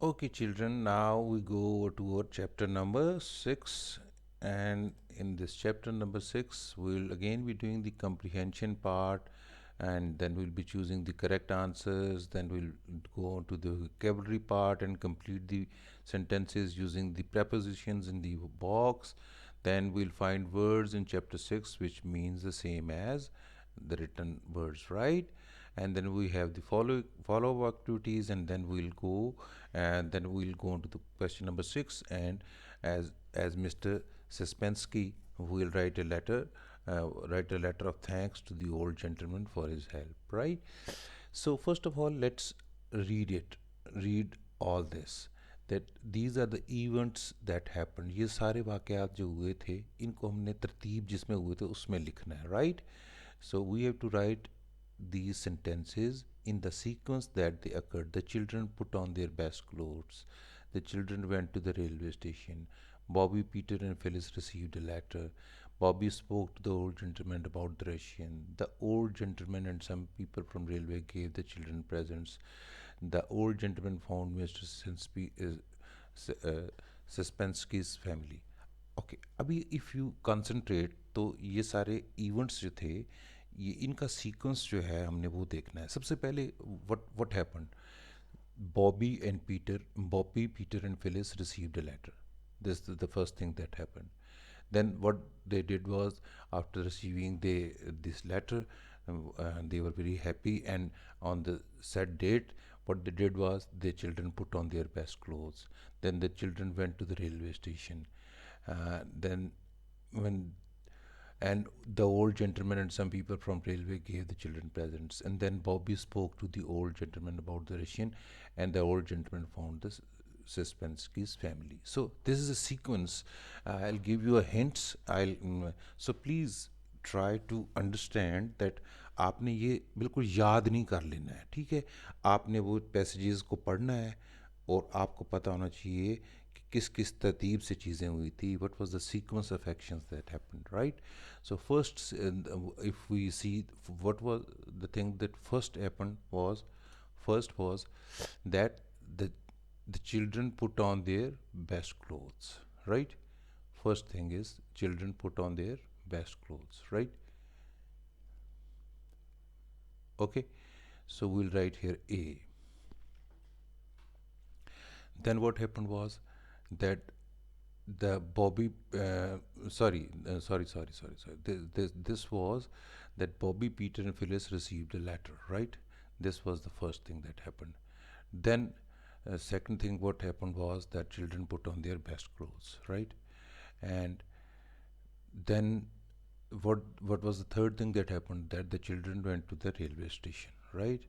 Okay, children, now we go to our chapter number 6. And in this chapter number 6, we'll again be doing the comprehension part, and then we'll be choosing the correct answers. Then we'll go on to the vocabulary part and complete the sentences using the prepositions in the box. Then we'll find words in chapter 6 which means the same as the written words, right? And then we have the follow activities, and then we'll go on to the question number 6. And as Mr. Suspensky will write a letter of thanks to the old gentleman for his help, right? So first of all, let's read all this, that these are the events that happened. ये सारे वाकयात जो हुए थे, इनको हमने तरतीब जिसमें हुए थे उसमें लिखना है, right? So we have to write these sentences in the sequence that they occurred. The children put on their best clothes. The children went to the railway station. Bobby, Peter, and Phyllis received a letter. Bobby spoke to the old gentleman about the Russian. The old gentleman and some people from railway gave the children presents. The old gentleman found Mr. Suspensky's family. Okay अभी if you concentrate तो ये सारे events जो थे, ये इनका sequence जो है हमने वो देखना है। सबसे पहले what happened, Bobby, Peter, and Phyllis received a letter. This is the first thing that happened. Then what they did was, after receiving this letter, they were very happy. And on the set date, what they did was, the children put on their best clothes. Then the children went to the railway station. Then when and the old gentleman and some people from railway gave the children presents, and then Bobby spoke to the old gentleman about the Russian, and the old gentleman found the Suspensky's family. So this is a sequence. I'll give you a hints. So please try to understand that आपने ये बिल्कुल याद नहीं कर लेना है, ठीक है? आपने वो पैसेजेस को पढ़ना है, और आपको पता होना चाहिए कि किस किस तरतीब से चीज़ें हुई थी. What was the sequence of actions that happened, right? So first, if we see what was the thing that first was that the the children put on their best clothes, right? First thing is children put on their best clothes, right? Okay, so we'll write here A. Then what happened was that the Bobby, sorry. This was that Bobby, Peter, and Phyllis received a letter, right? This was the first thing that happened. Then, second thing, what happened was that children put on their best clothes, right? And then, what was the third thing that happened? That the children went to the railway station, right?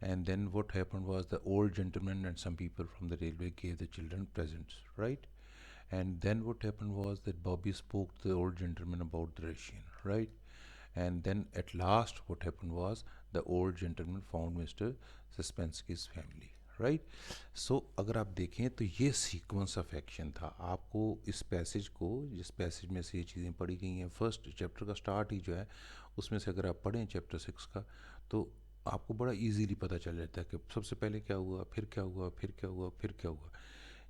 And then what happened was, the old gentleman and some people from the railway gave the children presents, right? And then what happened was that Bobby spoke to the old gentleman about the Russian, right? And then at last, what happened was, the old gentleman found Mr. Suspensky's family, right? So अगर आप देखें तो ये sequence of action था. आपको इस passage को, जिस पैसेज में से ये चीज़ें पढ़ी गई हैं, फर्स्ट चैप्टर का स्टार्ट ही जो है उसमें से अगर आप पढ़ें चैप्टर 6 का, तो आपको बड़ा इजीली पता चल जाता है कि सबसे पहले क्या हुआ, फिर क्या हुआ, फिर क्या हुआ, फिर क्या हुआ.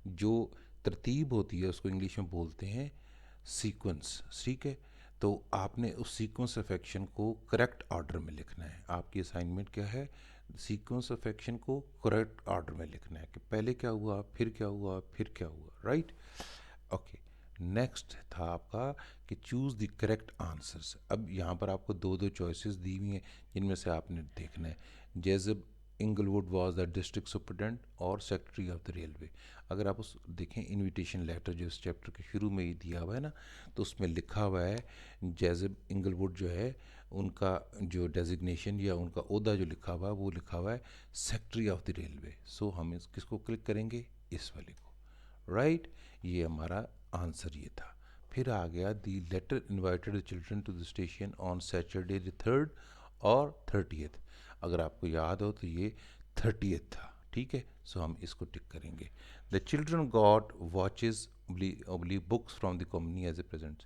जो तरतीब होती है उसको इंग्लिश में बोलते हैं सीक्वेंस, ठीक है? तो आपने उस सीक्वेंस ऑफ एक्शन को करेक्ट ऑर्डर में लिखना है. आपकी असाइनमेंट क्या है? सीक्वेंस ऑफ एक्शन को करेक्ट ऑर्डर में लिखना है कि पहले क्या हुआ, फिर क्या हुआ, फिर क्या हुआ, राइट? ओके. नेक्स्ट था आपका कि चूज़ द करेक्ट आंसर्स. अब यहाँ पर आपको दो दो चॉइसेस दी हुई हैं जिनमें से आपने देखना है. जैसे Inglewood was the district superintendent और सेक्रेटरी ऑफ द रेलवे. अगर आप उस देखें इनविटेशन लेटर जो इस चैप्टर के शुरू में ही दिया हुआ है ना, तो उसमें लिखा हुआ है जैज़ब इंगलवुड जो है, उनका जो डेजिग्नेशन या उनका ओहदा जो लिखा हुआ है वो लिखा हुआ है सेक्रेटरी ऑफ द रेलवे. सो हम किसको क्लिक करेंगे? इस वाले को, राइट? ये हमारा आंसर ये था. फिर आ गया the letter invited the children to the station on Saturday the 3rd और 30th. अगर आपको याद हो तो ये 30th था, ठीक है? सो हम इसको टिक करेंगे. The children got watches oblique books from the company as a present.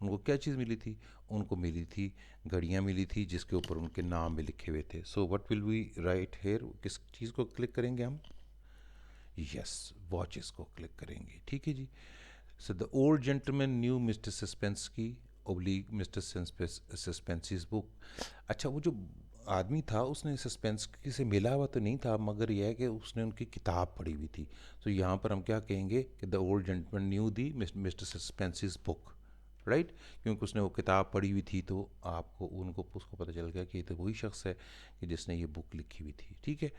उनको क्या चीज़ मिली थी? उनको मिली थी घड़ियाँ मिली थी जिसके ऊपर उनके नाम भी लिखे हुए थे. So what will we write here? किस चीज़ को क्लिक करेंगे हम? यस, वॉचेस को क्लिक करेंगे, ठीक है जी। So the old gentleman knew mister Suspensky oblique mister Suspensky's book. अच्छा, वो जो आदमी था उसने सस्पेंसकी से मिला हुआ तो नहीं था, मगर यह है कि उसने उनकी किताब पढ़ी हुई थी। तो यहाँ पर हम क्या कहेंगे कि the old gentleman knew the mister Suspensky's book, right, क्योंकि उसने वो किताब पढ़ी हुई थी, तो आपको उनको उसको पता चल गया कि ये तो वही शख्स है कि जिसने ये बुक लिखी हुई थी, ठीक है।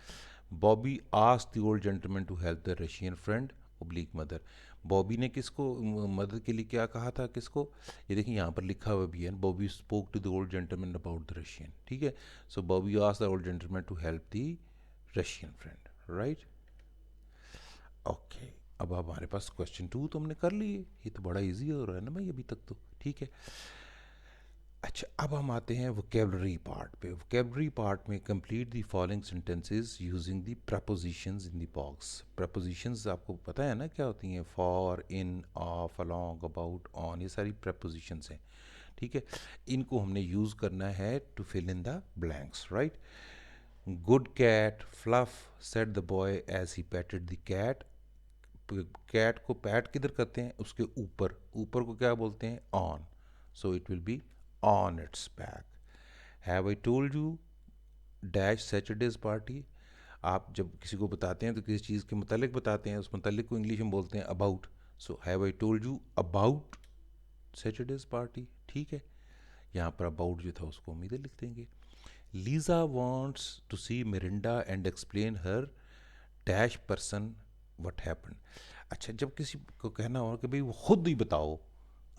Bobby asked the old gentleman to help the Russian friend oblique mother. Bobby ने किसको मदद के लिए क्या कहा था, किसको, ये देखिए यहाँ पर लिखा हुआ भी है, Bobby spoke to the old gentleman about the Russian, ठीक है। So Bobby asked the old gentleman to help the Russian friend, right. Okay, अब हमारे पास क्वेश्चन 2 तो हमने कर लिए, ये तो बड़ा इजी हो रहा है ना भाई अभी तक तो, ठीक है। अच्छा, अब हम आते हैं वोकेबलरी पार्ट पे। वोकेबलरी पार्ट में complete the following sentences using the propositions in the box. Propositions आपको पता है ना क्या होती हैं, for, in, of, along, about, on, ये सारी प्रपोजिशंस हैं, ठीक है। इनको हमने यूज़ करना है to fill in the blanks, right. Good cat, fluff, said the boy as he patted the cat. Cat को पैट किधर करते हैं, उसके ऊपर, ऊपर को क्या बोलते हैं, on, so it will be on it's back. Have I told you dash Saturdays party. आप जब किसी को बताते हैं तो किसी चीज़ के मुतालिक बताते हैं, उस मुतालिक को इंग्लिश में बोलते हैं about, so have I told you about Saturdays party, ठीक है। यहाँ पर अबाउट जो था उसको हम इधर लिख देंगे। Lisa wants to see Miranda and explain her dash person what happen. अच्छा, जब किसी को कहना हो कि भाई वो खुद ही बताओ,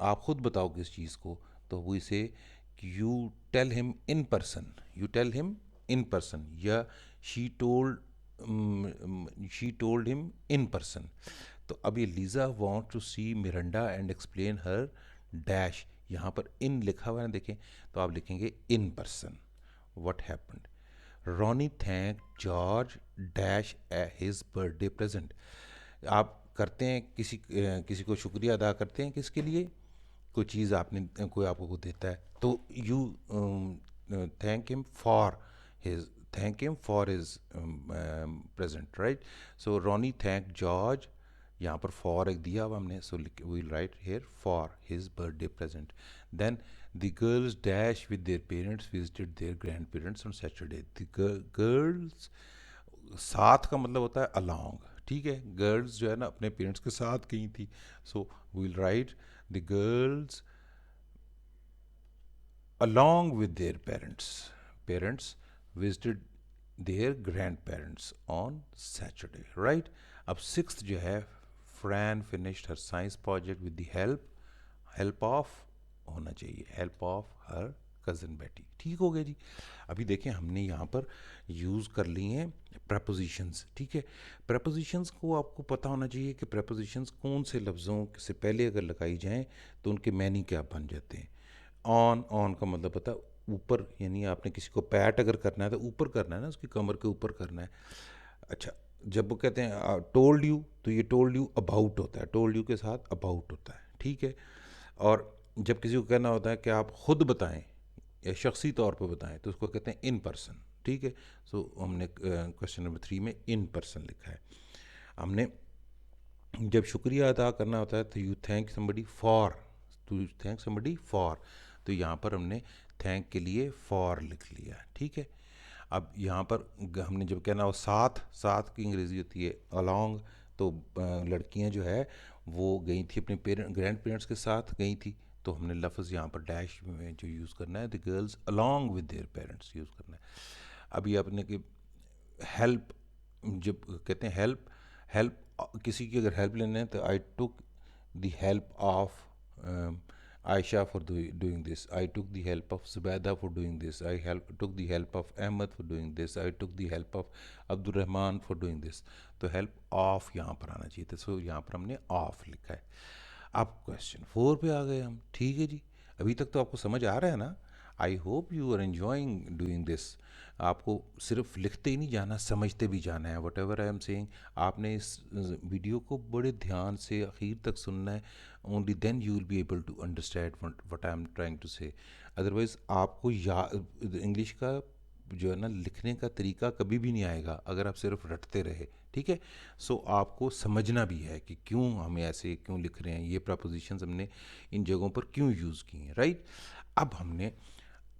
आप खुद बताओ किस चीज़ को, तो वो इसे you tell him in person, you tell him in person, या she told him in person. तो अब ये Lisa want to see Miranda and explain her dash, यहाँ पर इन लिखा हुआ है ना, देखें, तो आप लिखेंगे in person what happened. Ronnie thank George dash his birthday present. आप करते हैं किसी को शुक्रिया अदा करते हैं किसके लिए, कोई चीज़ आपने कोई आपको देता है, तो you thank him for his, thank him for his present, right. So Ronnie thank George, यहाँ पर फॉर एक दिया हुआ हमने, so we'll write here for his birthday present. Then the girls dash with their parents visited their grandparents on Saturday. The girls, साथ का मतलब होता है अलोंग, ठीक है। गर्ल्स जो है ना अपने पेरेंट्स के साथ गई थी, so we'll write the girls along with their parents visited their grandparents on Saturday, right। अब सिक्स्थ जो है, Fran finished her science project with the help of, होना चाहिए help of her cousin Betty, ठीक हो गया जी। अभी देखें हमने यहाँ पर यूज़ कर ली हैं प्रपोजिशंस, ठीक है। प्रपोजिशंस को आपको पता होना चाहिए कि प्रपोजिशंस कौन से लफ्ज़ों से पहले अगर लगाई जाएं तो उनके मैनी क्या बन जाते हैं। ऑन का मतलब पता है ऊपर, यानी आपने किसी को पैट अगर करना है तो ऊपर करना है ना, उसकी कमर के ऊपर करना है। अच्छा, जब वो कहते हैं टोल्ड यू, तो ये टोल्ड यू अबाउट होता है, टोल्ड यू के साथ अबाउट होता है, ठीक है। और जब किसी को कहना होता है कि आप खुद बताएं या शख्सी तौर पर बताएं, तो उसको कहते हैं इन पर्सन, ठीक है। सो हमने क्वेश्चन नंबर 3 में इन पर्सन लिखा है। हमने जब शुक्रिया अदा करना होता है तो you thank somebody for, to thank somebody for, तो यहाँ पर हमने थैंक के लिए फॉर लिख लिया, ठीक है। अब यहाँ पर हमने जब कहना हो साथ, साथ की अंग्रेज़ी होती है अलोंग, तो लड़कियाँ जो है वो गई थी अपने ग्रैंड पेरेंट्स के साथ गई थी, तो हमने लफ्ज़ यहाँ पर डैश में जो यूज़ करना है, the girls along with their parents use करना है। अभी आपने कि हेल्प, जब कहते हैं हेल्प, हेल्प किसी की अगर हेल्प लेना है तो I took the help of Ayesha for doing this, I took the help of Zubaida for doing this, I took the help of Ahmed for doing this, I took the help of Abdulrahman for doing this. तो help of यहाँ पर आना चाहिए था, सो यहाँ पर हमने of लिखा है। अब क्वेश्चन 4 पे आ गए हम, ठीक है जी। अभी तक तो आपको समझ आ रहा है ना, I hope you are enjoying doing this. आपको सिर्फ लिखते ही नहीं जाना, समझते भी जाना है, what ever I am saying. आपने इस वीडियो को बड़े ध्यान से आखिर तक सुनना है, only then you will be able to understand what I am trying to say. Otherwise आपको इंग्लिश का जो है ना लिखने का तरीका कभी भी नहीं आएगा अगर आप सिर्फ रटते रहे, ठीक है। सो आपको समझना भी है कि क्यों हमें ऐसे क्यों लिख रहे हैं, ये प्रपोजिशंस हमने इन जगहों पर क्यों यूज़ की हैं, राइट। अब हमने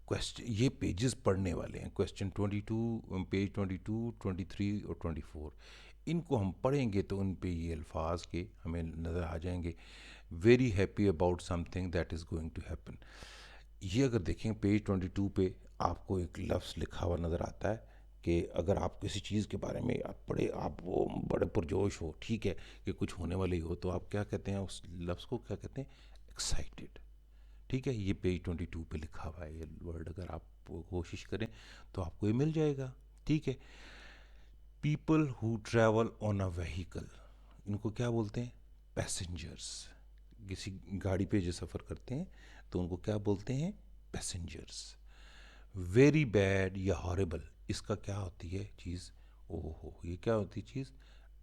क्वेश्चन ये पेजेस पढ़ने वाले हैं, क्वेश्चन 22, पेज 22, 23 और 24। इनको हम पढ़ेंगे तो उन पे ये अल्फाज के हमें नज़र आ जाएंगे। Very happy about something that is going to happen. ये अगर देखें पेज 22 पे आपको एक लफ्ज़ लिखा हुआ नज़र आता है कि अगर आप किसी चीज़ के बारे में आप वो बड़े पुरजोश हो, ठीक है, कि कुछ होने वाली हो, तो आप क्या कहते हैं उस लफ्ज़ को, क्या कहते हैं, एक्साइटेड, ठीक है। ये पेज 22 पे लिखा हुआ है ये वर्ड, अगर आप कोशिश करें तो आपको ये मिल जाएगा, ठीक है। People who travel on a vehicle, इनको क्या बोलते हैं, पैसेंजर्स। किसी गाड़ी पे जो सफ़र करते हैं तो उनको क्या बोलते हैं, पैसेंजर्स। वेरी बैड या हॉरिबल, इसका क्या होती है चीज़, ओहो ये क्या होती है चीज़,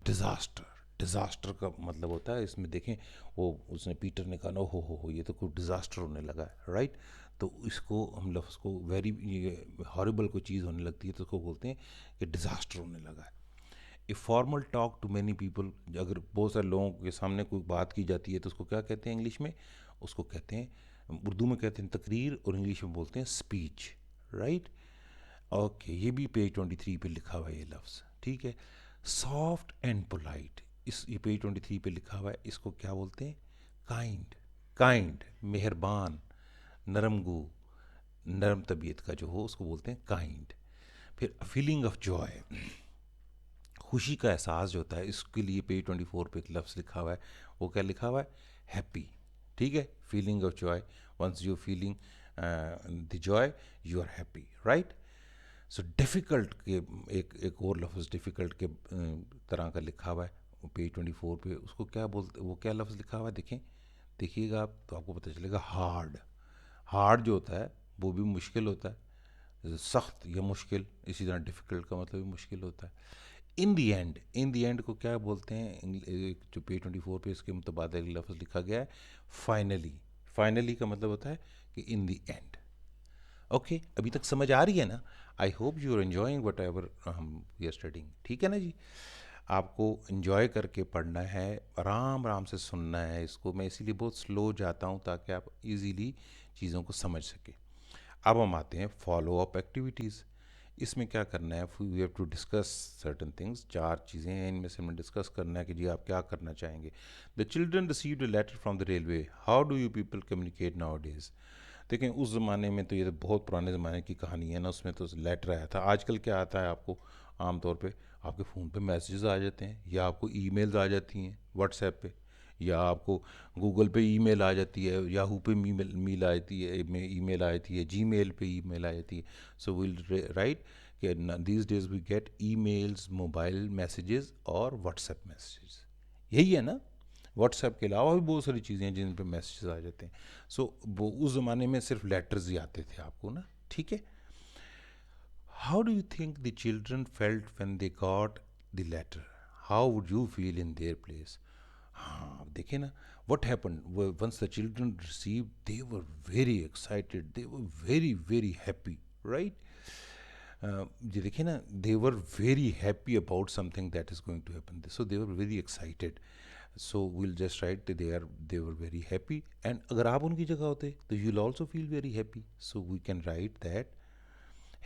डिज़ास्टर। डिज़ास्टर का मतलब होता है, इसमें देखें वो उसने पीटर ने कहा ना, हो ये तो कोई डिज़ास्टर होने लगा है, राइट। तो इसको हम लफ्ज़ को वेरी हॉरिबल कोई चीज़ होने लगती है तो उसको बोलते हैं कि डिज़ास्टर होने लगा है। A formal talk to many people, अगर बहुत सारे लोगों के सामने कोई बात की जाती है तो उसको क्या कहते हैं इंग्लिश में, उसको कहते हैं, उर्दू में कहते हैं तकरीर और इंग्लिश में बोलते हैं स्पीच, राइट। ओके, ये भी पेज 23 पे लिखा हुआ है ये लफ्ज़, ठीक है। सॉफ्ट एंड पोलाइट, इस ये पेज 23 पे लिखा हुआ है, इसको क्या बोलते हैं, काइंड। काइंड मेहरबान, नरमगू, नरम तबीयत का जो हो उसको बोलते हैं काइंड। फिर फीलिंग ऑफ जॉय, खुशी का एहसास जो होता है, इसके लिए पेज 24 पे एक लफ्ज़ लिखा हुआ है, वो क्या लिखा हुआ है, हैप्पी, ठीक है। Feeling of joy, once you feeling the joy you are happy, right. So difficult के एक और लफ्ज़ डिफ़िकल्ट के तरह का लिखा हुआ है पेज 24 पे, उसको क्या बोलते, वो क्या लफ्ज़ लिखा हुआ है, देखें, देखिएगा आप तो आपको पता चलेगा, हार्ड। हार्ड जो होता है वो भी मुश्किल होता है, सख्त या मुश्किल, इसी तरह डिफ़िकल्ट का मतलब भी मुश्किल होता है। इन दी एंड, इन दी एंड को क्या बोलते हैं, जो पेज 24 पे इसके मुतबादल लफ्ज़ लिखा गया है, फाइनली। फाइनली का मतलब होता है कि इन दी एंड। ओके, अभी तक समझ आ रही है ना। I hope you are enjoying whatever हम वी आर स्टडिंग, ठीक है ना जी। आपको इन्जॉय करके पढ़ना है, आराम आराम से सुनना है इसको, मैं इसीलिए बहुत स्लो जाता हूँ ताकि आप इजीली चीज़ों को समझ सकें। अब हम आते हैं फॉलो अप एक्टिविटीज़। इसमें क्या करना है, we have to discuss certain things, 4 चीज़ें हैं इनमें से हमें डिस्कस करना है कि जी आप क्या करना चाहेंगे। The children received a letter from the railway, how do you people communicate nowadays. देखें उस ज़माने में तो ये तो बहुत पुराने ज़माने की कहानी है ना, उसमें तो लेटर आया था। आजकल क्या आता है आपको, आमतौर पे आपके फ़ोन पे मैसेजेस आ जाते हैं, या आपको ईमेल्स आ जाती हैं व्हाट्सएप पे, या आपको गूगल पे ईमेल आ जाती है, याहू पे ईमेल मील आती है, ईमेल आती है, जीमेल पे ईमेल आ जाती है। सो विल राइट कि these days we get emails, mobile messages और व्हाट्सएप मैसेजेस, यही है ना। व्हाट्सएप के अलावा भी बहुत सारी चीज़ें हैं जिन पे मैसेजेस आ जाते हैं। सो वो उस ज़माने में सिर्फ लेटर्स ही आते थे आपको ना, ठीक है। How do you think the children felt when they got the letter, how would you feel in their place. हाँ देखिए ना, what happened once the children received, they were very excited, they were very very happy, right. ये देखिए ना, they were very happy about something that is going to happen, so they were very excited. So we'll just write that they were very happy, and अगर आप उनकी जगह होते तो you'll also feel very happy, so we can write that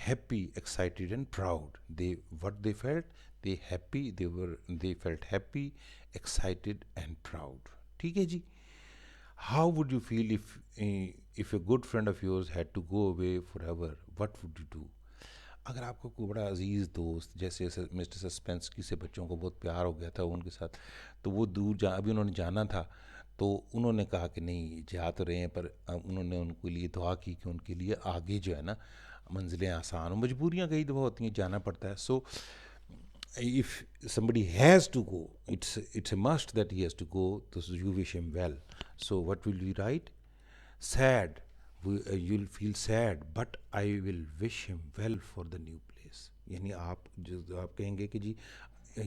happy, excited and proud. They, what they felt, they felt happy, excited and proud, ठीक है जी। How would you feel if a good friend of yours had to go away forever, what would you do। अगर आपको कोई बड़ा अजीज़ दोस्त, जैसे mister सस्पेंसकी से बच्चों को बहुत प्यार हो गया था उनके साथ, तो वो दूर अभी उन्होंने जाना था, तो उन्होंने कहा कि नहीं जा तो रहे हैं, पर उन्होंने उनके लिए दुआ की कि उनके लिए आगे जो है ना मंजिलें आसान हो, मजबूरियाँ कई दफ़ा होती हैं, जाना पड़ता है। सो if somebody has to go, it's a must that he has to go, so you wish him well. So what will you write, sad, you'll feel sad but I will wish him well for the new place। यानी आप कहेंगे कि जी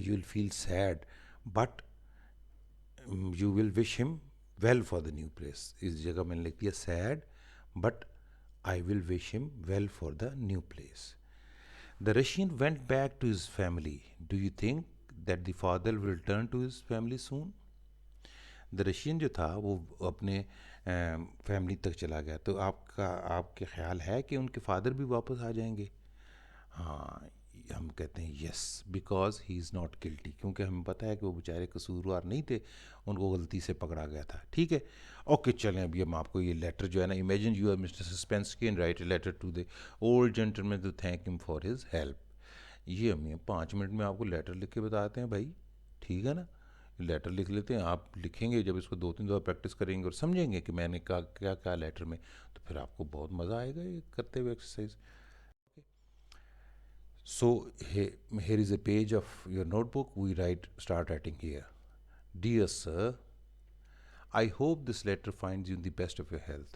you'll feel sad but you will wish him well for the new place, इस जगह मैंने लिख दिया sad but I will wish him well for the new place। The Russian went back to his family. Do you think that the father will return to his family soon? The Russian जो था वो अपने family तक चला गया, तो आपके ख्याल है कि उनके फादर भी वापस आ जाएंगे? हाँ, हम कहते हैं yes, because he is not guilty, क्योंकि हमें पता है कि वो बेचारे कसूरवार नहीं थे, उनको गलती से पकड़ा गया था। ठीक है, ओके, चलें अभी हम आपको ये लेटर जो है ना, imagine you are mister Suspensky and write a letter to the old gentleman to thank him for his help. ये हम 5 मिनट में आपको लेटर लिख के बताते हैं भाई, ठीक है ना। लेटर लिख लेते हैं, आप लिखेंगे, जब इसको 2-3 दफ़ा प्रैक्टिस करेंगे और समझेंगे कि मैंने कहा क्या क्या लेटर में, तो फिर आपको बहुत मज़ा आएगा ये करते हुए exercise. So here is a page of your notebook. We start writing here. Dear sir, I hope this letter finds you in the best of your health.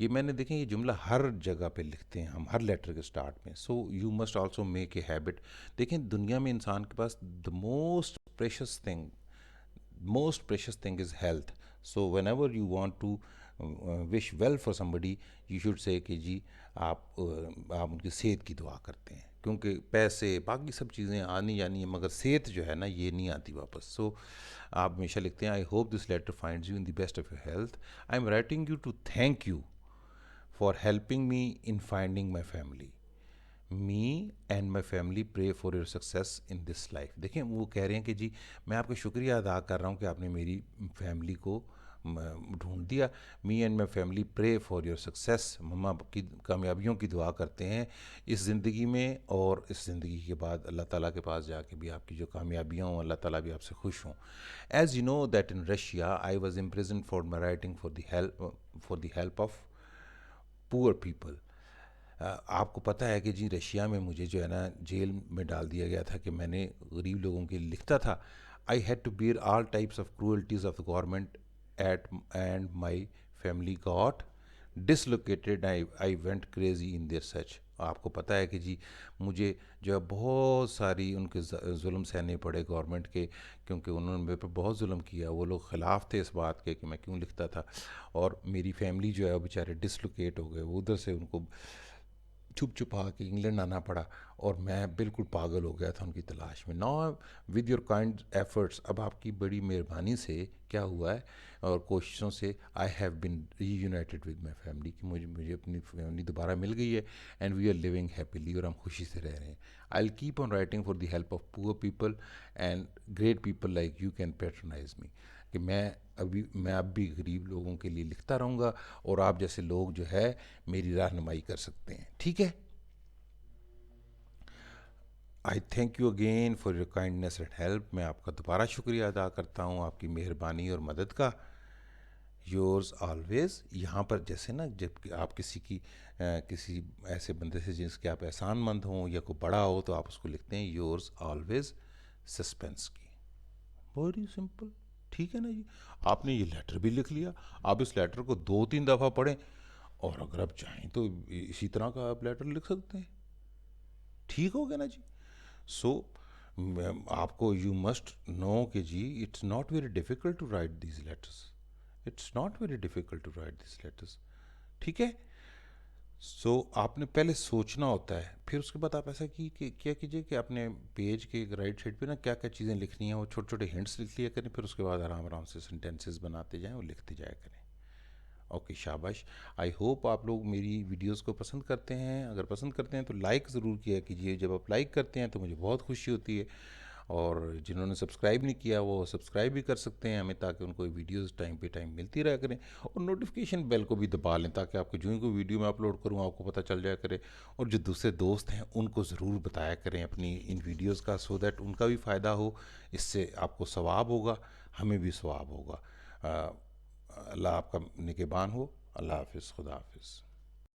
ये मैंने देखें ये जुमला हर जगह पे लिखते हैं हम, हर लेटर के स्टार्ट में। So you must also make a habit. देखें दुनिया में इंसान के पास the most precious thing is health. So whenever you want to wish well for somebody, you should say कि जी आप उनकी सेहत की दुआ करते हैं, क्योंकि पैसे बाकी सब चीज़ें आनी जानी है, मगर सेहत जो है ना ये नहीं आती वापस। सो आप हमेशा लिखते हैं, I hope this letter finds you in the best of your health. I am writing you to thank you for helping me in finding my family. Me and my family pray for your success in this life. देखें वो कह रहे हैं कि जी मैं आपका शुक्रिया अदा कर रहा हूँ कि आपने मेरी फैमिली को ढूंढ दिया। Me and my family pray for your success, मम्मा की कामयाबियों की दुआ करते हैं इस ज़िंदगी में, और इस ज़िंदगी के बाद अल्लाह ताला के पास जाके भी आपकी जो कामयाबियाँ हों अल्लाह ताला भी आपसे खुश हों। As you know that in Russia I was imprison for my writing for the help of poor people. आपको पता है कि जी रशिया में मुझे जो है ना जेल में डाल दिया गया था कि मैंने गरीब लोगों के लिए लिखता था। I had to bear all types of cruelties of the government at and my family got dislocated. I went crazy in there such. आपको पता है कि जी मुझे जो है बहुत सारी उनके जुल्म सहने पड़े गवर्नमेंट के, क्योंकि उन्होंने मेरे पर बहुत जुल्म किया। वो लोग ख़िलाफ़ थे इस बात के कि मैं क्यों लिखता था, और मेरी फैमिली जो है वो बेचारे डिसलोकेट हो गए, वो उधर से उनको छुप छुपा के इंग्लैंड आना पड़ा, और मैं बिल्कुल पागल हो गया था उनकी तलाश में। Now with your kind efforts, अब आपकी बड़ी मेहरबानी से क्या हुआ है और कोशिशों से, I have been reunited with my family, कि मुझे अपनी फैमिली दोबारा मिल गई है, and we are living happily, और हम खुशी से रह रहे हैं। I will keep on writing for the help of poor people and great people like you can patronise me, कि मैं अब भी गरीब लोगों के लिए लिखता रहूँगा, और आप जैसे लोग जो है मेरी रहनुमाई कर सकते हैं। ठीक है, आई thank you again for your kindness and help. मैं आपका दोबारा शुक्रिया अदा करता हूँ आपकी मेहरबानी और मदद का। योर्स ऑलवेज, यहाँ पर जैसे ना जब आप किसी ऐसे बंदे से जिसके आप एहसानमंद हों या कोई बड़ा हो, तो आप उसको लिखते हैं योर्स ऑलवेज सस्पेंस की। वेरी सिंपल, ठीक है ना जी। आपने ये लेटर भी लिख लिया, आप इस लेटर को 2-3 दफ़ा पढ़ें, और अगर आप चाहें तो इसी तरह का आप लेटर लिख सकते हैं। ठीक हो गया ना जी। सो आपको यू मस्ट नो कि जी it's not very difficult to write these letters, it's not very difficult to write this letters. ठीक है, सो आपने पहले सोचना होता है, फिर उसके बाद आप ऐसा कि क्या कीजिए कि अपने पेज के राइट साइड पे ना क्या क्या चीज़ें लिखनी है वो छोटे छोटे हिंट्स लिख लिया करें, फिर उसके बाद आराम आराम से सेंटेंसेस बनाते जाएं और लिखते जाया करें। ओके, शाबाश। आई होप आप लोग मेरी वीडियोस को पसंद करते हैं। अगर पसंद करते हैं तो लाइक ज़रूर किया कीजिए। जब आप लाइक करते हैं तो मुझे बहुत खुशी होती है, और जिन्होंने सब्सक्राइब नहीं किया वो सब्सक्राइब भी कर सकते हैं हमें, ताकि उनको वीडियोस टाइम पे टाइम मिलती रहा करें, और नोटिफिकेशन बेल को भी दबा लें, ताकि आपको जो ही कोई वीडियो मैं अपलोड करूँ आपको पता चल जाया करे। और जो दूसरे दोस्त हैं उनको ज़रूर बताया करें अपनी इन वीडियोज़ का, सो दैट उनका भी फ़ायदा हो। इससे आपको सवाब होगा, हमें भी सवाब होगा। अल्लाह आपका निगहबान हो। अल्लाह हाफ़िज़, खुदा हाफ़िज़।